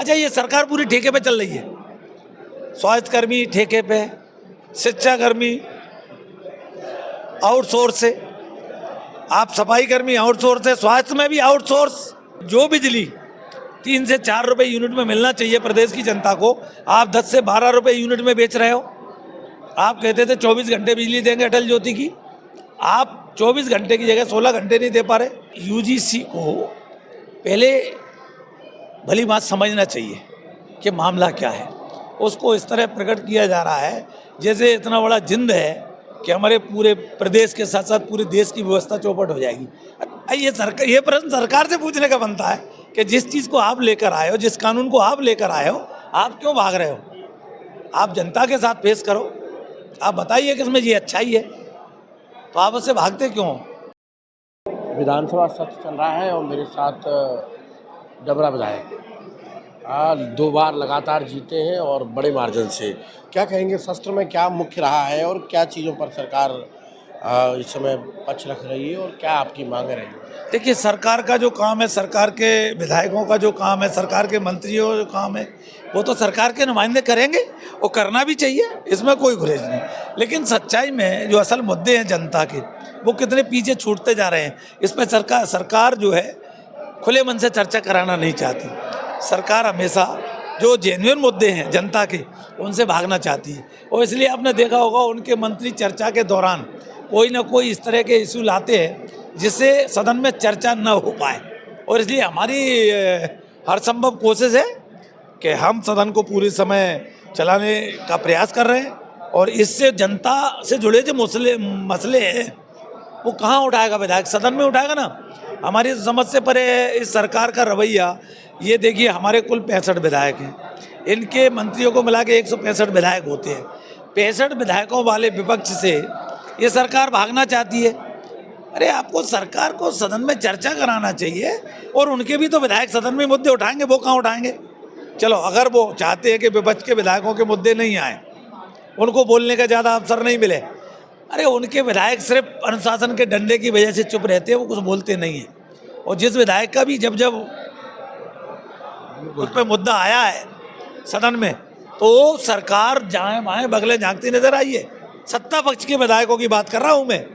अच्छा, ये सरकार पूरी ठेके पे चल रही है। स्वास्थ्य कर्मी ठेके पे, शिक्षा कर्मी आउटसोर्स से, आप सफाई कर्मी आउटसोर्स है, स्वास्थ्य में भी आउटसोर्स। जो बिजली 3 से 4 रुपए यूनिट में मिलना चाहिए प्रदेश की जनता को, आप 10 से 12 रुपए यूनिट में बेच रहे हो। आप कहते थे 24 घंटे बिजली देंगे अटल ज्योति की, आप 24 घंटे की जगह 16 घंटे नहीं दे पा रहे। यूजीसी को पहले भली बात समझना चाहिए कि मामला क्या है। उसको इस तरह प्रकट किया जा रहा है जैसे इतना बड़ा जिंद है कि हमारे पूरे प्रदेश के साथ साथ पूरे देश की व्यवस्था चौपट हो जाएगी। ये प्रश्न सरकार से पूछने का बनता है कि जिस चीज़ को आप लेकर आए हो, जिस कानून को आप लेकर आए हो, आप क्यों भाग रहे हो? आप जनता के साथ पेश करो, आप बताइए कि इसमें ये अच्छाई है, तो आप उससे भागते क्यों हो? विधानसभा सत्र चल रहा है और मेरे साथ डबरा विधायक 2 बार लगातार जीते हैं और बड़े मार्जिन से। क्या कहेंगे, सत्र में क्या मुख्य रहा है और क्या चीज़ों पर सरकार इस समय पक्ष रख रही है और क्या आपकी मांग रही है? देखिए, सरकार का जो काम है, सरकार के विधायकों का जो काम है, सरकार के मंत्रियों का जो काम है, वो तो सरकार के नुमाइंदे करेंगे और करना भी चाहिए, इसमें कोई गुरेज नहीं। लेकिन सच्चाई में जो असल मुद्दे हैं जनता के, वो कितने पीछे छूटते जा रहे हैं, इस पर सरकार जो है खुले मन से चर्चा कराना नहीं चाहती। सरकार हमेशा जो जेन्युइन मुद्दे हैं जनता के, उनसे भागना चाहती है। और इसलिए आपने देखा होगा उनके मंत्री चर्चा के दौरान कोई ना कोई इस तरह के इशू लाते हैं जिससे सदन में चर्चा न हो पाए। और इसलिए हमारी हर संभव कोशिश है कि हम सदन को पूरे समय चलाने का प्रयास कर रहे हैं। और इससे जनता से जुड़े जो मसले हैं वो कहाँ उठाएगा विधायक? सदन में उठाएगा ना। हमारी समझ से परे इस सरकार का रवैया। ये देखिए, हमारे कुल 65 विधायक हैं, इनके मंत्रियों को मिला के 165 विधायक होते हैं। 65 विधायकों वाले विपक्ष से ये सरकार भागना चाहती है। अरे, आपको सरकार को सदन में चर्चा कराना चाहिए और उनके भी तो विधायक सदन में मुद्दे उठाएंगे, वो कहाँ उठाएंगे? चलो, अगर वो चाहते हैं कि विपक्ष के विधायकों के मुद्दे नहीं आए, उनको बोलने का ज़्यादा अवसर नहीं मिले, अरे उनके विधायक सिर्फ अनुशासन के डंडे की वजह से चुप रहते हैं, वो कुछ बोलते नहीं हैं। और जिस विधायक का भी जब उस पर मुद्दा आया है सदन में, तो सरकार जहाँ बाएँ बगले झांकती नजर आई है। सत्ता पक्ष के विधायकों की बात कर रहा हूँ मैं,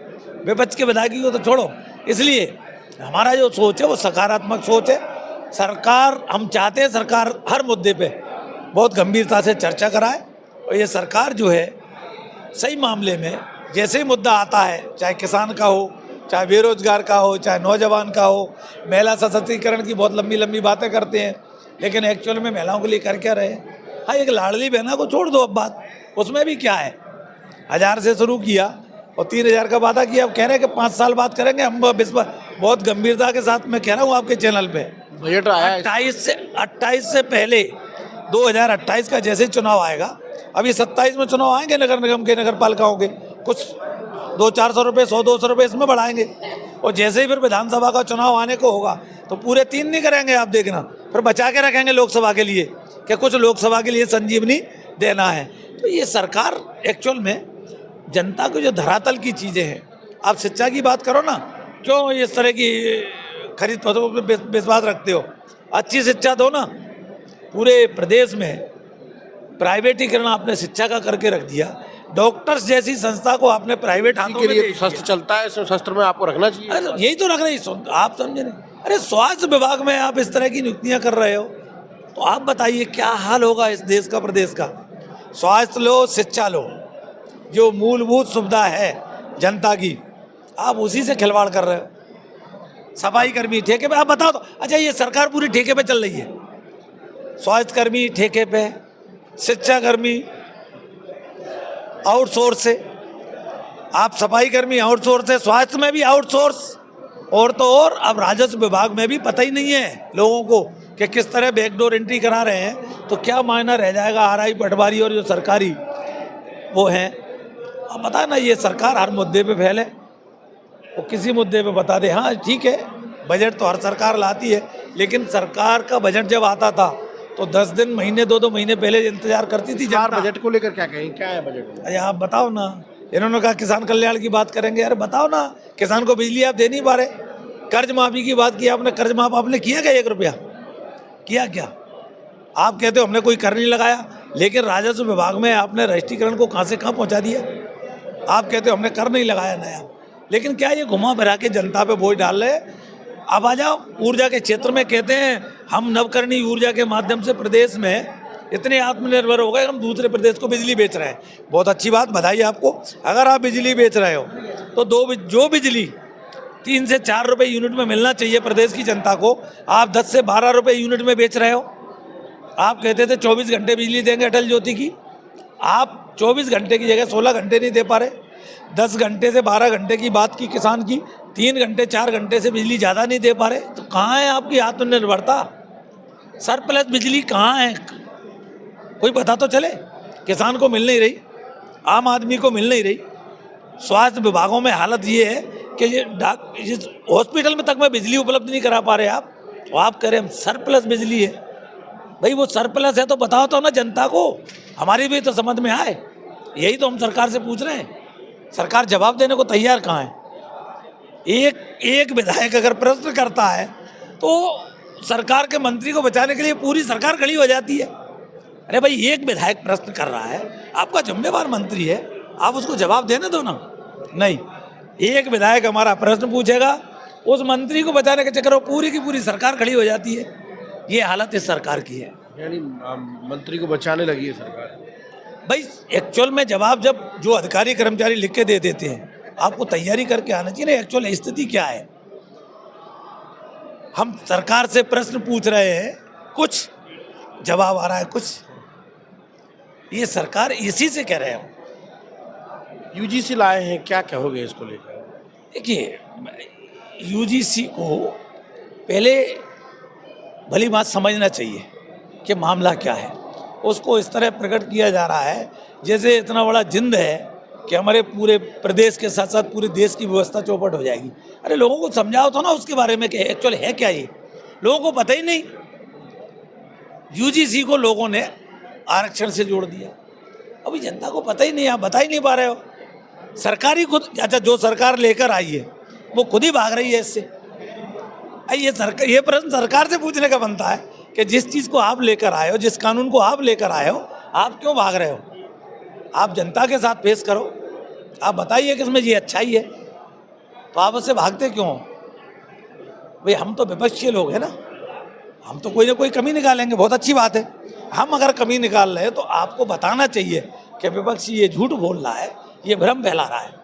विपक्ष के विधायकों को तो छोड़ो। इसलिए हमारा जो सोच है वो सकारात्मक सोच है। सरकार, हम चाहते हैं सरकार हर मुद्दे पे बहुत गंभीरता से चर्चा कराए। और ये सरकार जो है सही मामले में जैसे ही मुद्दा आता है, चाहे किसान का हो, चाहे बेरोजगार का हो, चाहे नौजवान का हो, महिला सशक्तिकरण की बहुत लंबी लंबी बातें करते हैं, लेकिन एक्चुअल में महिलाओं के लिए कर क्या रहे? हाँ, एक लाडली बहना को छोड़ दो अब बात, उसमें भी क्या है, 1000 से शुरू किया और 3000 का वादा किया। अब कह रहे हैं कि 5 साल बात करेंगे। हम बहुत गंभीरता के साथ मैं कह रहा हूँ आपके चैनल पे, बजट आया 28 से पहले 2028 का जैसे चुनाव आएगा, अभी 27 में चुनाव आएंगे नगर निगम के, नगर पालिकाओं के, कुछ 200-400 रुपये, 100-200 रुपये इसमें बढ़ाएंगे। और जैसे ही फिर विधानसभा का चुनाव आने को होगा तो पूरे 3 नहीं करेंगे, आप देखना, फिर बचा के रखेंगे लोकसभा के लिए कि कुछ लोकसभा के लिए संजीवनी देना है। तो ये सरकार एक्चुअल में जनता को जो धरातल की चीज़ें हैं, आप शिक्षा की बात करो ना, क्यों इस तरह की खरीद पत्रों पर विश्वास रखते हो? अच्छी शिक्षा दो ना। पूरे प्रदेश में प्राइवेटीकरण आपने शिक्षा का करके रख दिया। डॉक्टर्स जैसी संस्था को आपने प्राइवेट हाथों में दे दिया। शस्त्र चलता है, शस्त्र में आपको रखना चाहिए। अरे यही तो रख रही, आप समझे नहीं? अरे, स्वास्थ्य विभाग में आप इस तरह की नियुक्तियां कर रहे हो, तो आप बताइए क्या हाल होगा इस देश का, प्रदेश का। स्वास्थ्य लो, शिक्षा लो, जो मूलभूत सुविधा है जनता की, आप उसी से खिलवाड़ कर रहे हो। सफाई कर्मी ठेके पे, आप बताओ तो। अच्छा, ये सरकार पूरी ठेके पे चल रही है। स्वास्थ्य कर्मी ठेके पे, शिक्षा कर्मी आउटसोर्स से, आप सफाई कर्मी आउटसोर्स है, स्वास्थ्य में भी आउटसोर्स। और तो और अब राजस्व विभाग में भी पता ही नहीं है लोगों को कि किस तरह बैकडोर एंट्री करा रहे हैं, तो क्या मायना रह जाएगा आरआई पटवारी और जो सरकारी वो हैं। अब बता ना, ये सरकार हर मुद्दे पे फैले, वो किसी मुद्दे पे बता दे। हाँ ठीक है, बजट तो हर सरकार लाती है, लेकिन सरकार का बजट जब आता था तो 10 दिन, महीने, 2-2 महीने पहले इंतजार करती थी जनता। बजट को लेकर क्या कहें, क्या है बजट? अरे आप बताओ ना, इन्होंने कहा किसान कल्याण की बात करेंगे। अरे बताओ ना, किसान को बिजली आप दे नहीं पा रहे। कर्ज माफी की बात की आपने, कर्ज माफ आपने किया क्या? 1 रुपया किया क्या? आप कहते हो हमने कोई कर नहीं लगाया, लेकिन राजस्व विभाग में आपने रजिस्ट्रीकरण को कहाँ से कहाँ पहुँचा दिया। आप कहते हो हमने कर नहीं लगाया नया, लेकिन क्या ये घुमा फिरा के जनता पे बोझ डाल रहे हैं। अब आ जाओ ऊर्जा के क्षेत्र में, कहते हैं हम नवकरणीय ऊर्जा के माध्यम से प्रदेश में इतने आत्मनिर्भर हो गए, हम दूसरे प्रदेश को बिजली बेच रहे हैं। बहुत अच्छी बात, बधाई आपको। अगर आप बिजली बेच रहे हो तो जो बिजली 3 से 4 रुपये यूनिट में मिलना चाहिए प्रदेश की जनता को, आप 10 से 12 रुपये यूनिट में बेच रहे हो। आप कहते थे 24 घंटे बिजली देंगे अटल ज्योति की, आप 24 घंटे की जगह 16 घंटे नहीं दे पा रहे। 10 घंटे से 12 घंटे की बात की किसान की, 3 घंटे 4 घंटे से बिजली ज़्यादा नहीं दे पा रहे। तो कहाँ है आपकी आत्मनिर्भरता? सरप्लस बिजली कहाँ है? कोई पता तो चले। किसान को मिल नहीं रही, आम आदमी को मिल नहीं रही। स्वास्थ्य विभागों में हालत ये है कि इस हॉस्पिटल में तक में बिजली उपलब्ध नहीं करा पा रहे आप, तो आप कह रहे हम सरप्लस बिजली है। भाई वो सरप्लस है तो बताओ तो ना जनता को, हमारी भी तो समझ में आए। यही तो हम सरकार से पूछ रहे हैं। सरकार जवाब देने को तैयार कहाँ है? एक विधायक अगर प्रश्न करता है तो सरकार के मंत्री को बचाने के लिए पूरी सरकार खड़ी हो जाती है। अरे भाई, एक विधायक प्रश्न कर रहा है, आपका जिम्मेवार मंत्री है, आप उसको जवाब देने दो ना। नहीं, एक विधायक हमारा प्रश्न पूछेगा, उस मंत्री को बचाने के चक्कर में पूरी की पूरी सरकार खड़ी हो जाती है। ये हालत इस सरकार की है। यानी मंत्री को बचाने लगी है सरकार। भाई एक्चुअल में जवाब जब जो अधिकारी कर्मचारी लिख के दे देते हैं, आपको तैयारी करके आना चाहिए ना एक्चुअल स्थिति क्या है। हम सरकार से प्रश्न पूछ रहे हैं, कुछ जवाब आ रहा है कुछ। ये सरकार इसी से कह रहे हैं। यूजीसी लाए हैं, क्या कहोगे इसको लेकर? देखिए, यूजीसी को पहले भली बात समझना चाहिए कि मामला क्या है। उसको इस तरह प्रकट किया जा रहा है जैसे इतना बड़ा जिंद है कि हमारे पूरे प्रदेश के साथ साथ पूरे देश की व्यवस्था चौपट हो जाएगी। अरे लोगों को समझाओ तो ना उसके बारे में कि एक्चुअल है क्या ये। लोगों को पता ही नहीं। यूजीसी को लोगों ने आरक्षण से जोड़ दिया, अभी जनता को पता ही नहीं, आप बता ही नहीं पा रहे हो। सरकारी खुद, अच्छा जो सरकार लेकर आई है वो खुद ही भाग रही है इससे। ये प्रश्न सरकार से पूछने का बनता है कि जिस चीज़ को आप लेकर आए हो, जिस कानून को आप लेकर आए हो, आप क्यों भाग रहे हो? आप जनता के साथ पेश करो, आप बताइए कि इसमें ये अच्छाई है, तो आप उससे भागते क्यों हो? भाई हम तो विपक्षी लोग हैं ना, हम तो कोई ना कोई कमी निकालेंगे। बहुत अच्छी बात है, हम अगर कमी निकाल रहे हैं तो आपको बताना चाहिए कि विपक्षी ये झूठ बोल रहा है, ये भ्रम फैला रहा है।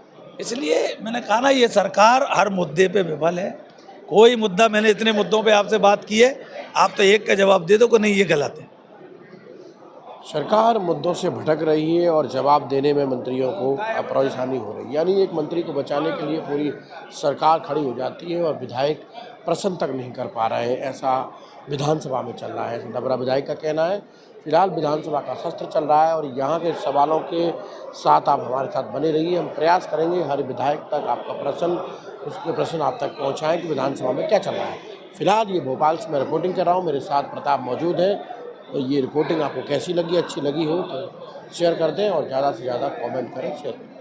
इसलिए मैंने कहा ना, ये सरकार हर मुद्दे पे विफल है। कोई मुद्दा, मैंने इतने मुद्दों पे आपसे बात की है, आप तो एक का जवाब दे दो कि नहीं ये गलत है। सरकार मुद्दों से भटक रही है और जवाब देने में मंत्रियों को परेशानी हो रही है। यानी एक मंत्री को बचाने के लिए पूरी सरकार खड़ी हो जाती है और विधायक प्रश्न तक नहीं कर पा रहे हैं। ऐसा विधानसभा में चल रहा है, ऐसा डबरा विधायक का कहना है। फिलहाल विधानसभा का सत्र चल रहा है और यहाँ के सवालों के साथ आप हमारे साथ बने रहिए। हम प्रयास करेंगे हर विधायक तक आपका प्रश्न, उसके प्रश्न आप तक पहुँचाएँ कि विधानसभा में क्या चल रहा है। फिलहाल ये भोपाल से मैं रिपोर्टिंग कर रहा हूँ, मेरे साथ प्रताप मौजूद है। तो ये रिपोर्टिंग आपको कैसी लगी? अच्छी लगी हो तो शेयर कर दें और ज़्यादा से ज़्यादा कमेंट करें, शेयर करें।